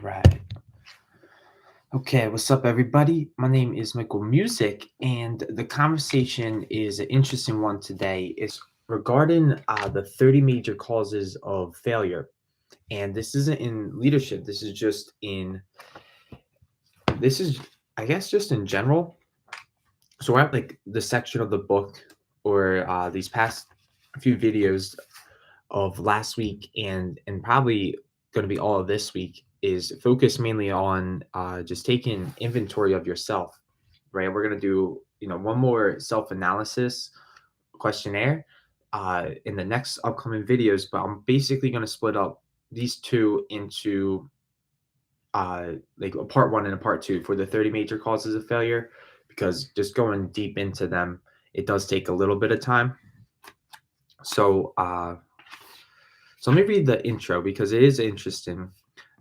right. Okay, what's up, everybody? My name is Michael Music, and the conversation is an interesting one today. It's regarding the 30 major causes of failure. And this isn't in leadership, this is, I guess, just in general. So we're at like the section of the book or these past few videos of last week and probably going to be all of this week is focused mainly on just taking inventory of yourself, right? We're going to do, one more self-analysis questionnaire in the next upcoming videos, but I'm basically going to split up these two into like a part one and a part two for the 30 major causes of failure, because just going deep into them, it does take a little bit of time. So, so let me read the intro because it is interesting.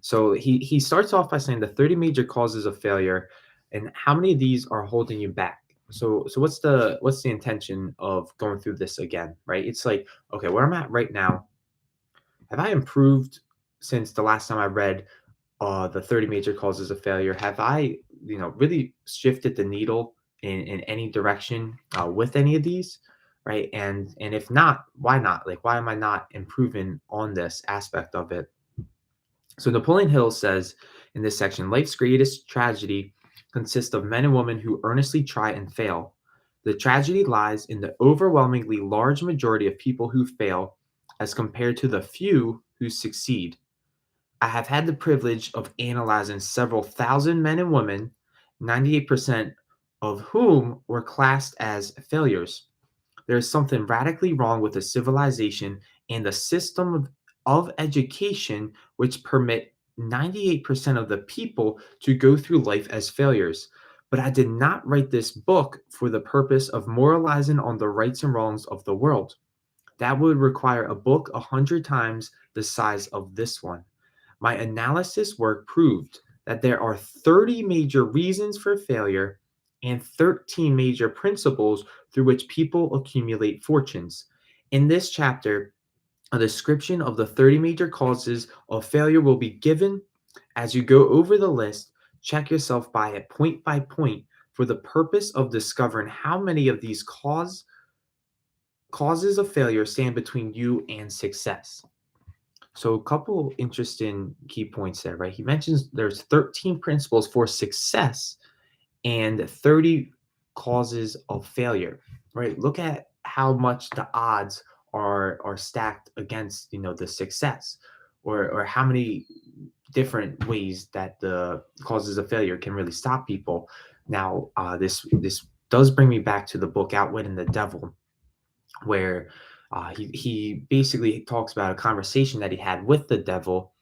So he starts off by saying the 30 major causes of failure and how many of these are holding you back. So what's the intention of going through this again, right? It's like, okay, where I'm at right now, have I improved since the last time I read the 30 major causes of failure? Have I, really shifted the needle in any direction with any of these? Right. And if not, why not? Like, why am I not improving on this aspect of it? So Napoleon Hill says in this section, life's greatest tragedy consists of men and women who earnestly try and fail. The tragedy lies in the overwhelmingly large majority of people who fail as compared to the few who succeed. I have had the privilege of analyzing several thousand men and women, 98% of whom were classed as failures. There is something radically wrong with the civilization and the system of education which permit 98% of the people to go through life as failures. But I did not write this book for the purpose of moralizing on the rights and wrongs of the world. That would require a book 100 times the size of this one. My analysis work proved that there are 30 major reasons for failure and 13 major principles through which people accumulate fortunes. In this chapter, a description of the 30 major causes of failure will be given. As you go over the list, check yourself by point for the purpose of discovering how many of these causes of failure stand between you and success. So a couple interesting key points there, right? He mentions there's 13 principles for success and 30 causes of failure, right? Look at how much the odds are stacked against, the success, or how many different ways that the causes of failure can really stop people. Now, this does bring me back to the book Outwitting the Devil, where he basically talks about a conversation that he had with the devil,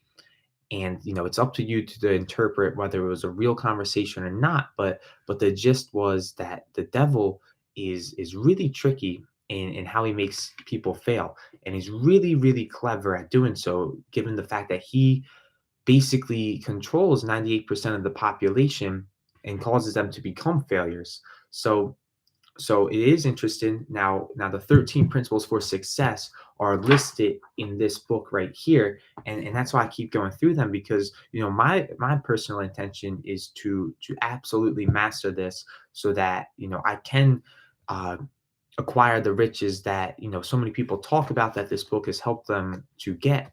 and it's up to you to interpret whether it was a real conversation or not, but the gist was that the devil is really tricky in how he makes people fail, and he's really really clever at doing so, given the fact that he basically controls 98% of the population and causes them to become failures. So it is interesting. Now the 13 principles for success are listed in this book right here. And that's why I keep going through them, because my personal intention is to absolutely master this so that I can uh, acquire the riches that so many people talk about, that this book has helped them to get.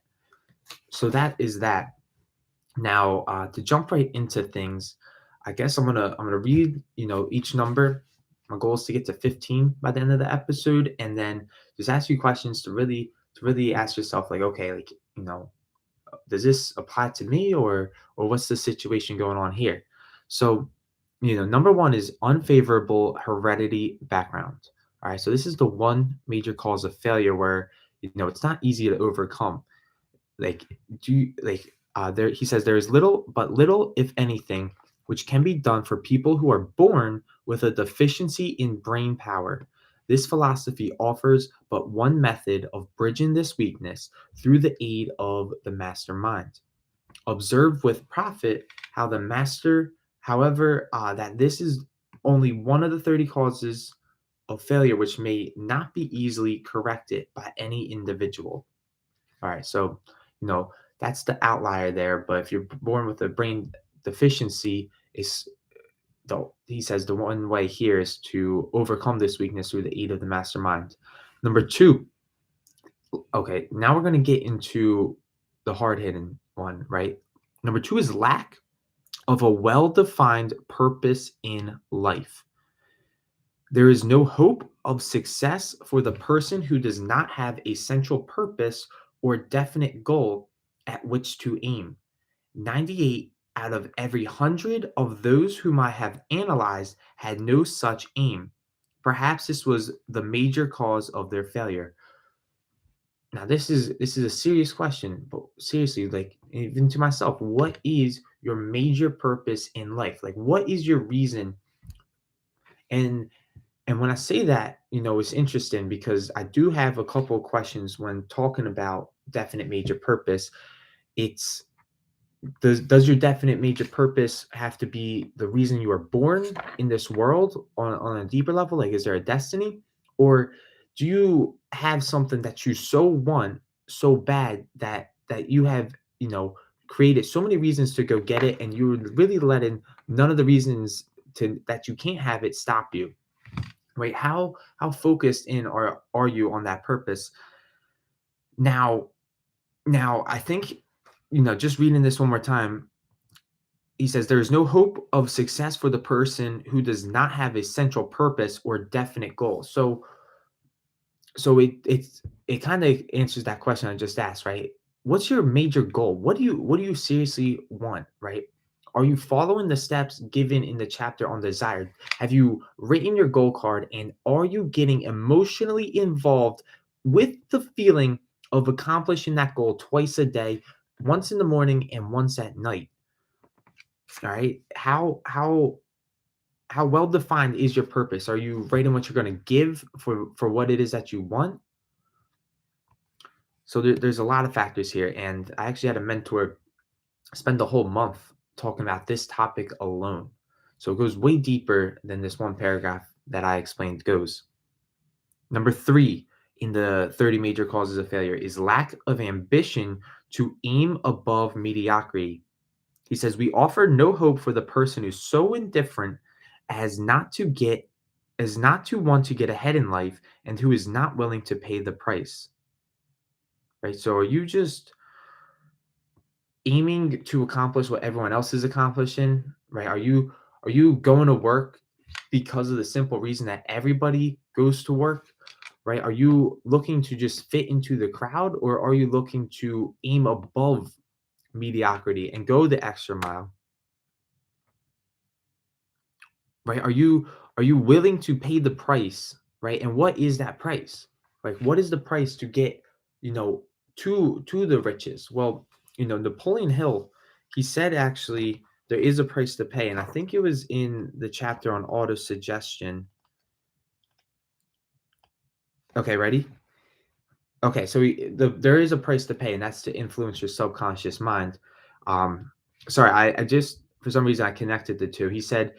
So that is that. Now to jump right into things, I guess I'm gonna read each number. My goal is to get to 15 by the end of the episode, and then just ask you questions to really ask yourself, like, okay, like, does this apply to me, or what's the situation going on here? So, number one is unfavorable heredity background. All right, so this is the one major cause of failure where it's not easy to overcome. Like, do you like there he says there is little if anything which can be done for people who are born with a deficiency in brain power. This philosophy offers but one method of bridging this weakness through the aid of the mastermind. Observe with profit how the master, however, that this is only one of the 30 causes of failure which may not be easily corrected by any individual. All right, so you know That's the outlier there. But if you're born with a brain deficiency, is he says the one way here is to overcome this weakness through the aid of the mastermind. Number two, okay, now we're going to get into the hard hitting one, right? Number two is lack of a well defined purpose in life. There is no hope of success for the person who does not have a central purpose or definite goal at which to aim. 98 out of every 100 of those whom I have analyzed had no such aim. Perhaps this was the major cause of their failure. Now this is a serious question, but seriously, like even to myself, what is your major purpose in life? Like what is your reason? And and when I say that, it's interesting because I do have a couple of questions when talking about definite major purpose. It's does your definite major purpose have to be the reason you were born in this world on a deeper level? Like, is there a destiny? Or do you have something that you so want so bad that you have, created so many reasons to go get it, and you're really letting none of the reasons to that you can't have it stop you? Right? How focused in are you on that purpose? Now, I think, just reading this one more time, he says there is no hope of success for the person who does not have a central purpose or definite goal. So it kind of answers that question I just asked, right? What's your major goal? What do you seriously want, right? Are you following the steps given in the chapter on desire? Have you written your goal card, and are you getting emotionally involved with the feeling of accomplishing that goal twice a day, once in the morning and once at night? All right. How well defined is your purpose? Are you writing what you're going to give for what it is that you want? So there's a lot of factors here, and I actually had a mentor spend the whole month talking about this topic alone. So it goes way deeper than this one paragraph that I explained goes. Number three in the 30 major causes of failure is lack of ambition to aim above mediocrity. He says, we offer no hope for the person who's so indifferent as not to get as not to want to get ahead in life and who is not willing to pay the price. Right? So are you just aiming to accomplish what everyone else is accomplishing? Right? Are you going to work because of the simple reason that everybody goes to work? Right? Are you looking to just fit into the crowd, or are you looking to aim above mediocrity and go the extra mile? Right? Are you willing to pay the price, right? And what is that price? Like what is the price to get, you know, to the riches? Well, Napoleon Hill, he said actually there is a price to pay, and I think it was in the chapter on auto suggestion. Okay, ready? Okay, so there is a price to pay, and that's to influence your subconscious mind. Um, sorry, I just for some reason I connected the two. He said,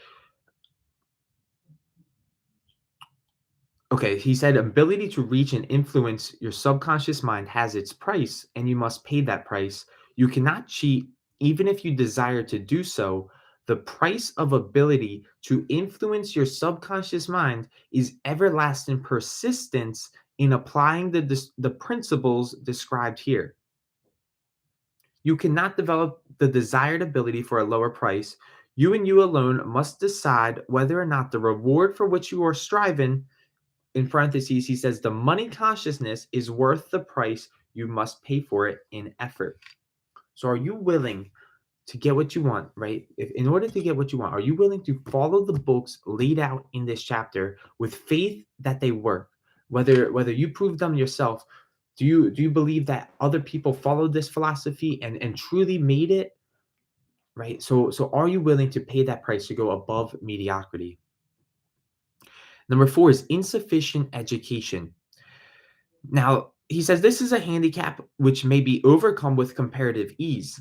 okay, he said ability to reach and influence your subconscious mind has its price, and you must pay that price. You cannot cheat even if you desire to do so. The price of ability to influence your subconscious mind is everlasting persistence in applying the principles described here. You cannot develop the desired ability for a lower price. You and you alone must decide whether or not the reward for which you are striving, in parentheses, he says the money consciousness is worth the price you must pay for it in effort. So are you willing to get what you want, right? If in order to get what you want, are you willing to follow the books laid out in this chapter with faith that they work? Whether you prove them yourself, do you believe that other people followed this philosophy and truly made it? Right? So are you willing to pay that price to go above mediocrity? Number four is insufficient education. Now, he says this is a handicap which may be overcome with comparative ease.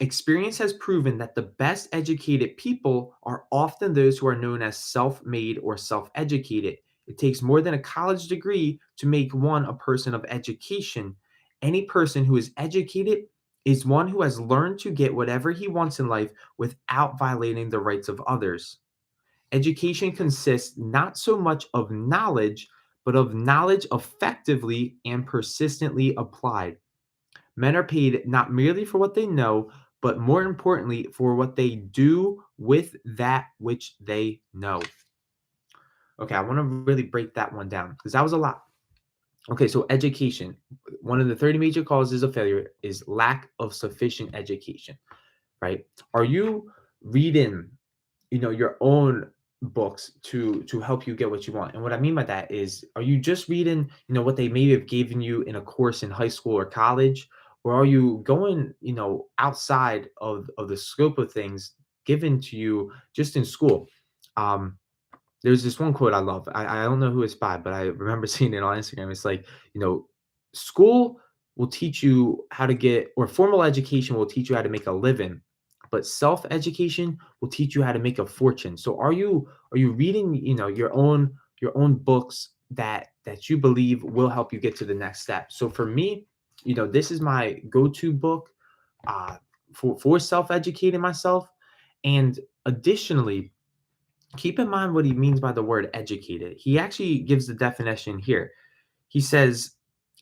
Experience has proven that the best educated people are often those who are known as self made or self educated. It takes more than a college degree to make one a person of education. Any person who is educated is one who has learned to get whatever he wants in life without violating the rights of others. Education consists not so much of knowledge, but of knowledge effectively and persistently applied. Men are paid not merely for what they know, but more importantly, for what they do with that which they know. Okay, I want to really break that one down because that was a lot. Okay, so education. One of the 30 major causes of failure is lack of sufficient education, right? Are you reading, your own books to help you get what you want? And what I mean by that is, are you just reading, what they maybe have given you in a course in high school or college, or are you going, outside of the scope of things given to you just in school? Um, there's this one quote I love. I don't know who it's by, but I remember seeing it on Instagram. It's like, you know, school will teach you how to get, or formal education will teach you how to make a living, but self-education will teach you how to make a fortune. So are you reading, your own books that you believe will help you get to the next step? So for me, this is my go-to book uh for self-educating myself. And additionally, keep in mind what he means by the word educated. He actually gives the definition here. He says,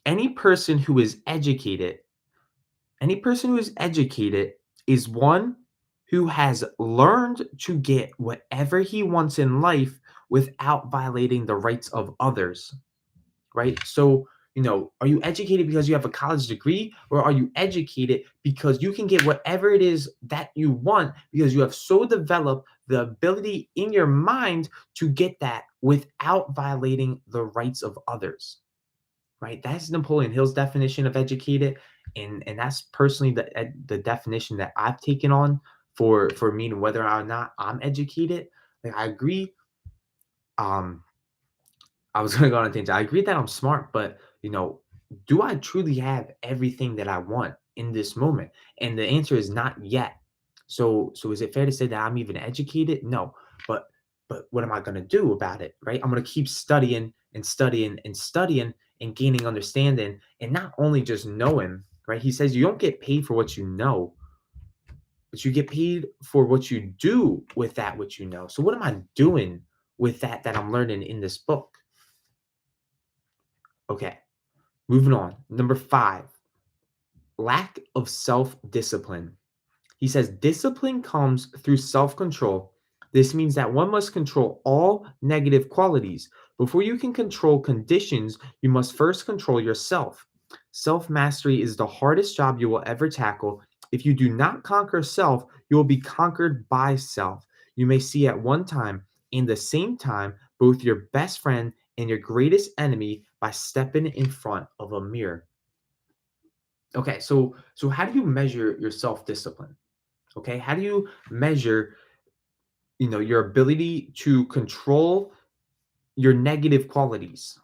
any person who is educated, any person who is educated is one who has learned to get whatever he wants in life without violating the rights of others, right? So, are you educated because you have a college degree, or are you educated because you can get whatever it is that you want because you have so developed the ability in your mind to get that without violating the rights of others, right? That's Napoleon Hill's definition of educated, and that's personally the definition that I've taken on for me, whether or not I'm educated. Like, I agree. Um, I was gonna go on a tangent. I agree that I'm smart, but do I truly have everything that I want in this moment? And the answer is not yet. So is it fair to say that I'm even educated? No. But what am I gonna do about it? Right? I'm gonna keep studying and studying and studying and gaining understanding, and not only just knowing, right? He says you don't get paid for what you know, but you get paid for what you do with that which you know. So what am I doing with that I'm learning in this book? Okay. Moving on. Number 5, lack of self-discipline. He says discipline comes through self-control. This means that one must control all negative qualities. Before you can control conditions, you must first control yourself. Self-mastery is the hardest job you will ever tackle. If you do not conquer self, you will be conquered by self. You may see at one time and the same time both your best friend and your greatest enemy by stepping in front of a mirror. Okay, so how do you measure your self-discipline? Okay, how do you measure, your ability to control your negative qualities,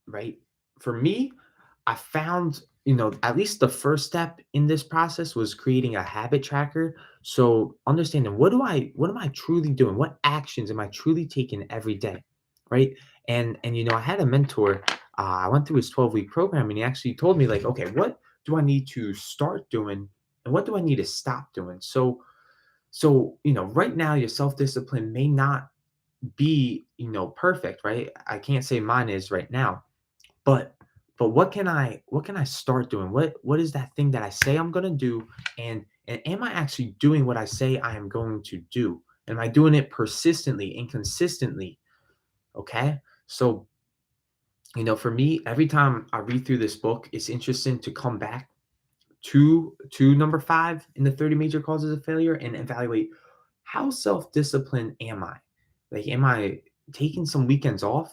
right? For me, I found, at least the first step in this process was creating a habit tracker. So understanding, what am I truly doing? What actions am I truly taking every day? Right. And I had a mentor. I went through his 12-week program, and he actually told me, like, okay, what do I need to start doing and what do I need to stop doing? So right now your self-discipline may not be, perfect, right? I can't say mine is right now, but what can I start doing? What is that thing that I say I'm gonna do? And am I actually doing what I say I am going to do? Am I doing it persistently and consistently? Okay. So, for me, every time I read through this book, it's interesting to come back to number 5 in the 30 major causes of failure and evaluate, how self-disciplined am I? Like, am I taking some weekends off?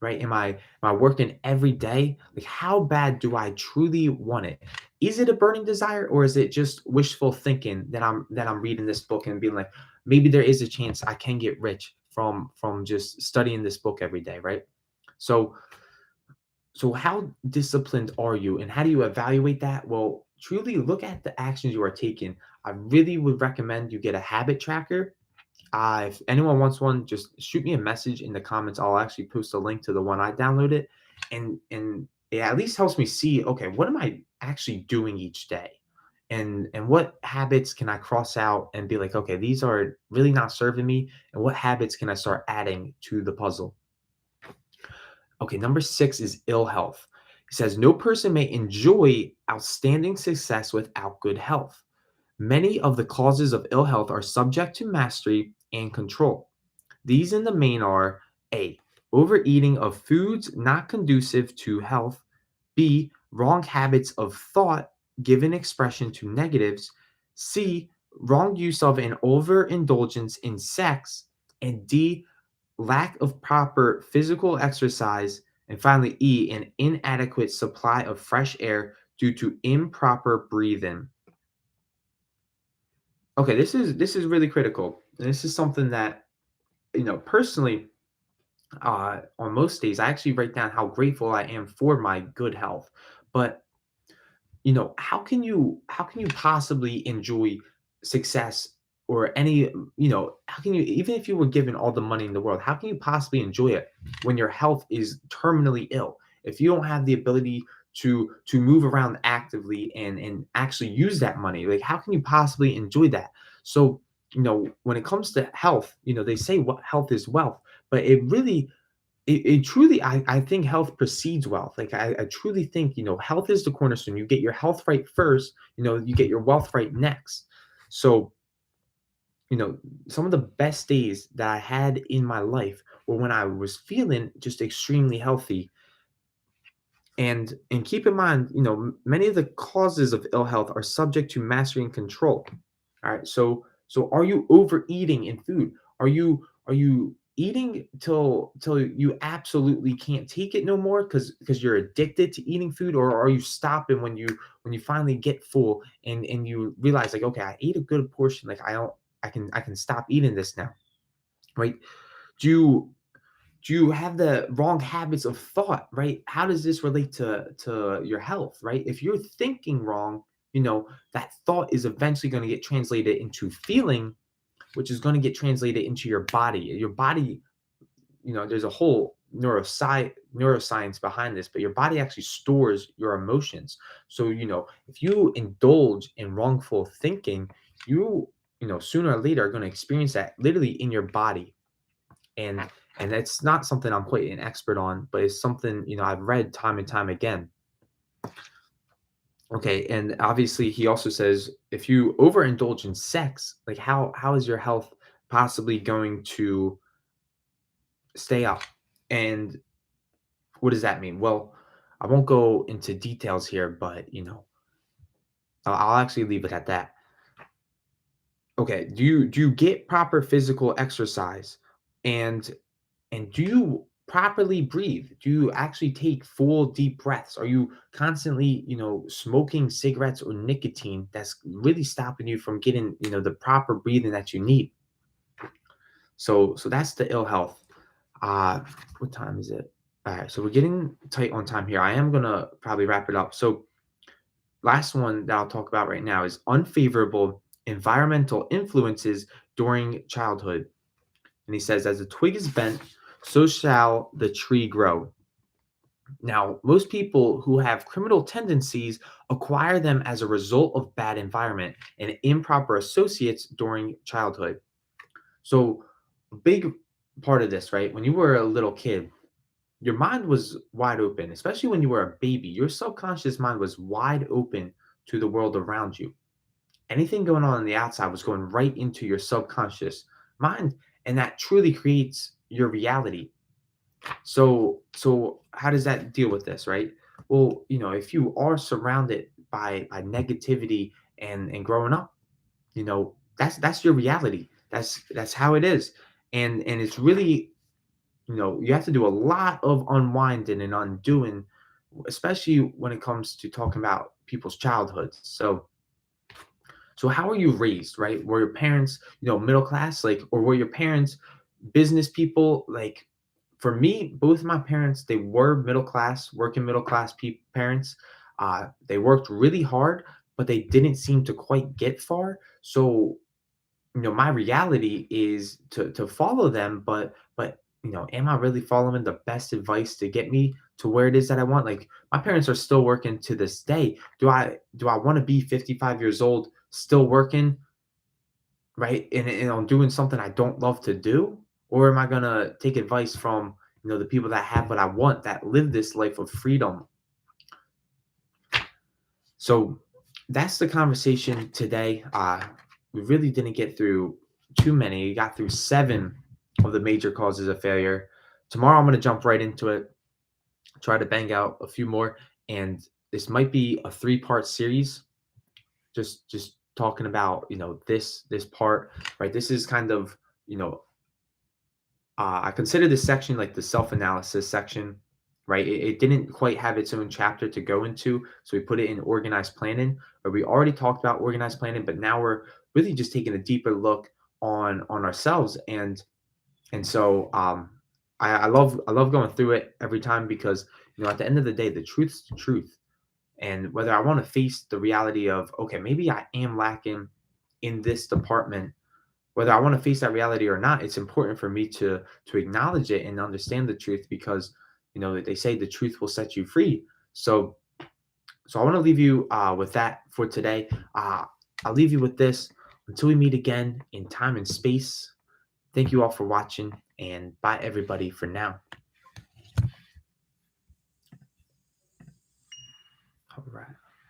Right? Am I working every day? Like, how bad do I truly want it? Is it a burning desire, or is it just wishful thinking that I'm reading this book and being like, maybe there is a chance I can get rich from just studying this book every day, right? So so how disciplined are you, and how do you evaluate that? Well, truly look at the actions you are taking. I really would recommend you get a habit tracker. If anyone wants one, just shoot me a message in the comments. I'll actually post a link to the one I downloaded, and it at least helps me see, okay, what am I actually doing each day? And what habits can I cross out and be like, okay, these are really not serving me, and what habits can I start adding to the puzzle? Okay, number 6 is ill health. He says no person may enjoy outstanding success without good health. Many of the causes of ill health are subject to mastery and control. These in the main are: A, overeating of foods not conducive to health; B, wrong habits of thought given expression to negatives; C, wrong use of and overindulgence in sex; and D, lack of proper physical exercise; and finally, E, an inadequate supply of fresh air due to improper breathing. Okay, this is really critical. And this is something that, personally, on most days, I actually write down how grateful I am for my good health. But how can you possibly enjoy success or any, how can you, even if you were given all the money in the world, how can you possibly enjoy it when your health is terminally ill? If you don't have the ability to move around actively and actually use that money, like how can you possibly enjoy that? So, when it comes to health, they say what health is wealth, but it truly, I think health precedes wealth. Like I truly think, health is the cornerstone. You get your health right first, you get your wealth right next. So, you know, some of the best days that I had in my life were when I was feeling just extremely healthy. And keep in mind, many of the causes of ill health are subject to mastery and control. All right. So are you overeating in food? Are you eating till you absolutely can't take it no more because you're addicted to eating food, or are you stopping when you finally get full and you realize, like, okay, I ate a good portion, like I can stop eating this now, right? Do you do you have the wrong habits of thought, right? How does this relate to your health, right? If you're thinking wrong, that thought is eventually going to get translated into feeling, which is going to get translated into your body. Your body, there's a whole neuroscience behind this, but your body actually stores your emotions. So, if you indulge in wrongful thinking, you, sooner or later are going to experience that literally in your body. And that's not something I'm quite an expert on, but it's something, I've read time and time again. Okay, and obviously he also says if you overindulge in sex, like how is your health possibly going to stay up? And what does that mean? Well, I won't go into details here, but I'll actually leave it at that. Okay, do you get proper physical exercise? And do you properly breathe? Do you actually take full deep breaths? Are you constantly, smoking cigarettes or nicotine that's really stopping you from getting, the proper breathing that you need? So that's the ill health. Uh what time is it? All right, so we're getting tight on time here. I am gonna probably wrap it up. So last one that I'll talk about right now is unfavorable environmental influences during childhood. And he says, as the twig is bent, so shall the tree grow. Now, most people who have criminal tendencies acquire them as a result of bad environment and improper associates during childhood. So, a big part of this, right? When you were a little kid, your mind was wide open, especially when you were a baby. Your subconscious mind was wide open to the world around you. Anything going on the outside was going right into your subconscious mind, and that truly creates your reality. So how does that deal with this, right? Well, if you are surrounded by negativity and growing up, that's your reality. That's how it is. And it's really, you have to do a lot of unwinding and undoing, especially when it comes to talking about people's childhoods. So how are you raised, right? Were your parents, middle class, like, or were your parents business people? Like, for me, both my parents, they were middle class, working middle class parents. They worked really hard, but they didn't seem to quite get far. So, my reality is to follow them, but am I really following the best advice to get me to where it is that I want? Like my parents are still working to this day. Do I want to be 55 years old still working, right? And I'm doing something I don't love to do? Or am I gonna take advice from, the people that have what I want, that live this life of freedom? So that's the conversation today. We really didn't get through too many. We got through 7 of the major causes of failure. Tomorrow I'm gonna jump right into it, try to bang out a few more, and this might be a 3-part series. Just talking about this part, right? This is kind of you know I consider this section like the self-analysis section, right? It didn't quite have its own chapter to go into, so we put it in organized planning. Where we already talked about organized planning, but now we're really just taking a deeper look on ourselves, and so I love going through it every time because at the end of the day, the truth's the truth. And whether I want to face the reality of, okay, maybe I am lacking in this department, whether I want to face that reality or not, it's important for me to acknowledge it and understand the truth because they say the truth will set you free. So I want to leave you with that for today. I'll leave you with this until we meet again in time and space. Thank you all for watching, and bye everybody for now. All right.